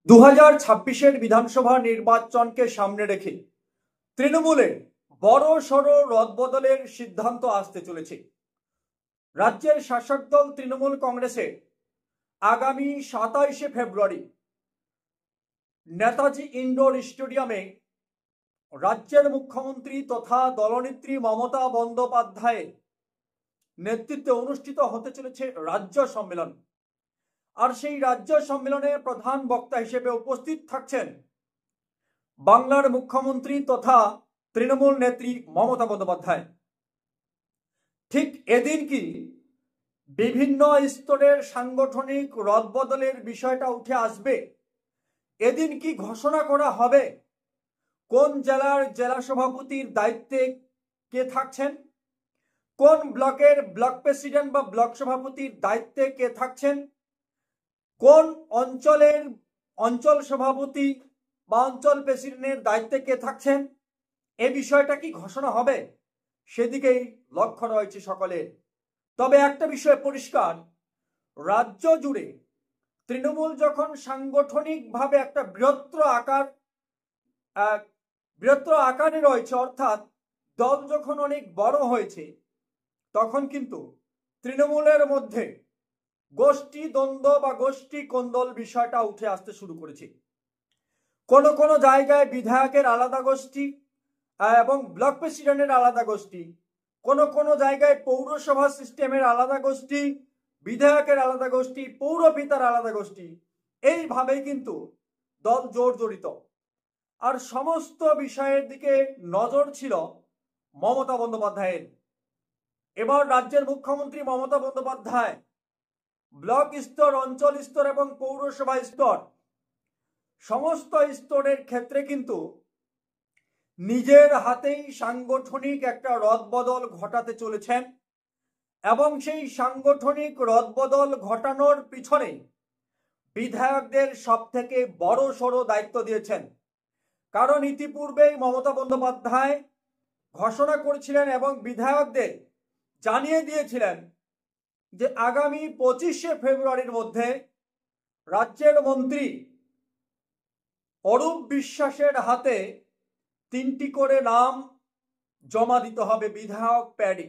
2026-এর বিধানসভা নির্বাচনকে সামনে রেখে তৃণমূলের বড় সড় রদবদলের সিদ্ধান্ত আসতে চলেছে। রাজ্যের শাসক দল তৃণমূল কংগ্রেসের আগামী 27শে ফেব্রুয়ারি নেতাজি ইন্ডোর স্টেডিয়ামে রাজ্যের মুখ্যমন্ত্রী তথা দলনেত্রী মমতা বন্দ্যোপাধ্যায়ের নেতৃত্বে অনুষ্ঠিত হতে চলেছে রাজ্য সম্মেলন। আর সেই রাজ্য সম্মেলনে প্রধান বক্তা হিসেবে উপস্থিত থাকছেন বাংলার মুখ্যমন্ত্রী তথা তৃণমূল নেত্রী মমতা বন্দ্যোপাধ্যায়। ঠিক এদিন কি বিভিন্ন স্তরের সাংগঠনিক রদবদলের বিষয়টা উঠে আসবে? এদিন কি ঘোষণা করা হবে কোন জেলার জেলা সভাপতির দায়িত্বে কে থাকছেন, কোন ব্লকের ব্লক প্রেসিডেন্ট বা ব্লক সভাপতির দায়িত্বে কে থাকছেন, কোন অঞ্চলের অঞ্চল সভাপতি বা অঞ্চল প্রেসিডেন্টের দায়িত্বে কে থাকছেন, এ বিষয়টা কি ঘোষণা হবে? সেদিকেই লক্ষ্য রয়েছে সকলের। তবে একটা বিষয় পরিষ্কার, রাজ্য জুড়ে তৃণমূল যখন সাংগঠনিকভাবে একটা বৃহত্তর আকারে রয়েছে, অর্থাৎ দল যখন অনেক বড় হয়েছে, তখন কিন্তু তৃণমূলের মধ্যে গোষ্ঠী দ্বন্দ্ব বা গোষ্ঠী কোন্দল বিষয়টা উঠে আসতে শুরু করেছে। কোনো কোনো জায়গায় বিধায়কের আলাদা গোষ্ঠী এবং ব্লক প্রেসিডেন্টের আলাদা গোষ্ঠী, কোনো কোনো জায়গায় পৌরসভা সিস্টেমের আলাদা গোষ্ঠী, বিধায়কের আলাদা গোষ্ঠী, পৌরপিতার আলাদা গোষ্ঠী, এইভাবেই কিন্তু দল জর্জরিত। আর সমস্ত বিষয়ের দিকে নজর ছিল মমতা বন্দ্যোপাধ্যায়ের। এবার রাজ্যের মুখ্যমন্ত্রী মমতা বন্দ্যোপাধ্যায় ব্লক স্তর, অঞ্চল স্তর এবং পৌরসভা স্তর, সমস্ত স্তরের ক্ষেত্রে কিন্তু নিজের হাতেই সাংগঠনিক একটা রদবদল ঘটাতে চলেছেন এবং সেই সাংগঠনিক রদবদল ঘটানোর পিছনে বিধায়কদের সব থেকে বড় সড় দায়িত্ব দিয়েছেন। কারণ ইতিপূর্বেই মমতা বন্দ্যোপাধ্যায় ঘোষণা করেছিলেন এবং বিধায়কদের জানিয়ে দিয়েছিলেন যে আগামী 25শে ফেব্রুয়ারির মধ্যে রাজ্যের মন্ত্রী অরূপ বিশ্বাসের হাতে 3টি করে নাম জমা দিতে হবে। বিধায়ক প্যাডে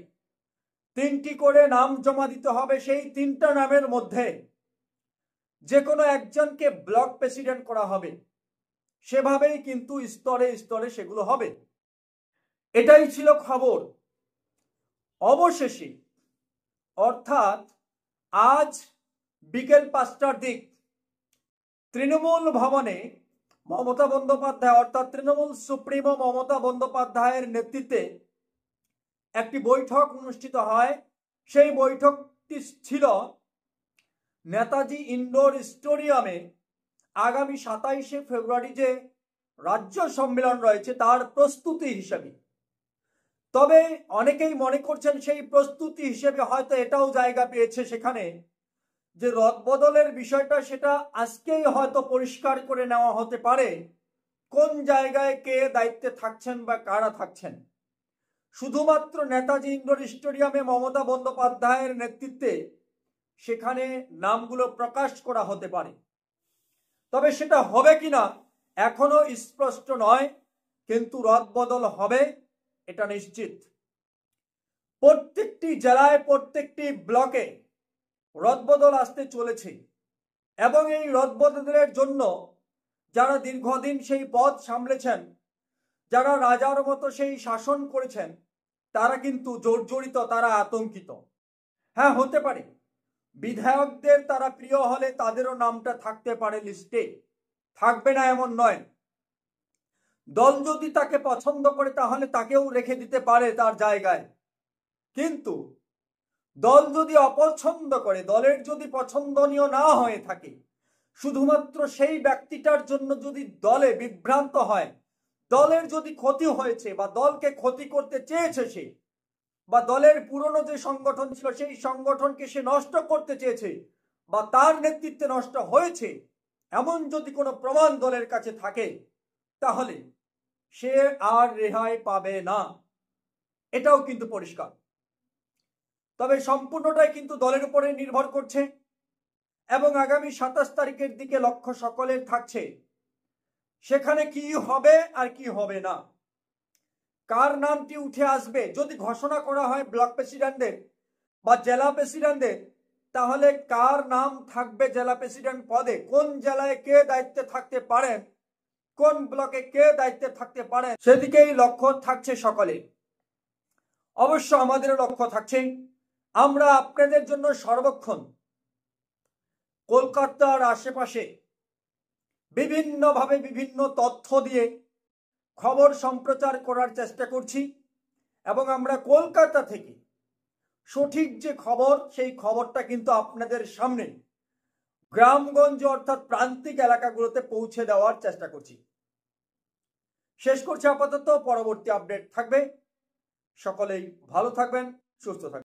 3টি করে নাম জমা দিতে হবে। সেই 3টা নামের মধ্যে যে কোনো একজনকে ব্লক প্রেসিডেন্ট করা হবে। সেভাবেই কিন্তু স্তরে স্তরে সেগুলো হবে। এটাই ছিল খবর। অবশেষে অর্থাৎ আজ বিকেল 5টার দিক তৃণমূল ভবনে মমতা বন্দ্যোপাধ্যায় অর্থাৎ তৃণমূল সুপ্রিমো মমতা বন্দ্যোপাধ্যায়ের নেতৃত্বে একটি বৈঠক অনুষ্ঠিত হয়। সেই বৈঠকটি ছিল নেতাজি ইন্ডোর স্টেডিয়ামে আগামী 27শে ফেব্রুয়ারি যে রাজ্য সম্মেলন রয়েছে তার প্রস্তুতি হিসেবে। তবে অনেকেই মনে করছেন সেই প্রস্তুতি হিসেবে হয়তো এটাও জায়গা পেয়েছে সেখানে যে রদবদলের বিষয়টা সেটা আজকেই হয়তো পরিষ্কার করে নেওয়া হতে পারে কোন জায়গায় কে দায়িত্বে থাকছেন বা কারা থাকছেন। শুধুমাত্র নেতাজি ইন্ডোর স্টেডিয়ামে মমতা বন্দ্যোপাধ্যায়ের নেতৃত্বে সেখানে নামগুলো প্রকাশ করা হতে পারে। তবে সেটা হবে কিনা এখনো স্পষ্ট নয়, কিন্তু রদবদল হবে এটা নিশ্চিত। প্রত্যেকটি জেলায় প্রত্যেকটি ব্লকে রদবদল আসতে চলেছে এবং এই রদবদলের জন্য যারা দীর্ঘদিন সেই পদ সামলেছেন, যারা রাজার মতো সেই শাসন করেছেন, তারা কিন্তু জর্জরিত, তারা আতঙ্কিত। হ্যাঁ, হতে পারে বিধায়কদের তারা প্রিয় হলে তাদেরও নামটা থাকতে পারে লিস্টে, থাকবে না এমন নয়। দল যদি তাকে পছন্দ করে তাহলে তাকেও রেখে দিতে পারে তার জায়গায়। কিন্তু দল যদি অপছন্দ করে, দলের যদি পছন্দনীয় না হয়ে থাকে, শুধুমাত্র সেই ব্যক্তিটার জন্য যদি দলে বিভ্রান্ত হয়, দলের যদি ক্ষতি হয়েছে বা দলকে ক্ষতি করতে চেয়েছে সে, বা দলের পুরনো যে সংগঠন ছিল সেই সংগঠনকে সে নষ্ট করতে চেয়েছে বা তার নেতৃত্বে নষ্ট হয়েছে, এমন যদি কোনো প্রমাণ দলের কাছে থাকে তাহলে সে আর রেহাই পাবে না, এটাও কিন্তু পরিষ্কার। তবে সম্পূর্ণটাই কিন্তু দলের উপরে নির্ভর করছে। এবং আগামী 27 তারিখের দিকে লক্ষ্য সকলের থাকছে সেখানে কি হবে আর কি হবে না, কার নামটি উঠে আসবে। যদি ঘোষণা করা হয় ব্লক প্রেসিডেন্টদের বা জেলা প্রেসিডেন্টদের, তাহলে কার নাম থাকবে জেলা প্রেসিডেন্ট পদে, কোন জেলায় কে দায়িত্বে থাকতে পারেন, কোন ব্লকে কে দায়িত্বে থাকতে পারেন, সেদিকেই লক্ষ্য থাকছে সকলে। অবশ্য আমাদের লক্ষ্য থাকছে আমরা আপনাদের জন্য সর্বক্ষণ কলকাতার আশেপাশে বিভিন্নভাবে বিভিন্ন তথ্য দিয়ে খবর সম্প্রচার করার চেষ্টা করছি এবং আমরা কলকাতা থেকে সঠিক যে খবর সেই খবরটা কিন্তু আপনাদের সামনে গ্রামগঞ্জ অর্থাৎ প্রান্তিক এলাকাগুলোতে পৌঁছে দেওয়ার চেষ্টা করছি। শেষ করছি আপাতত, পরবর্তী আপডেট থাকবে। সকলেই ভালো থাকবেন, সুস্থ থাকবেন।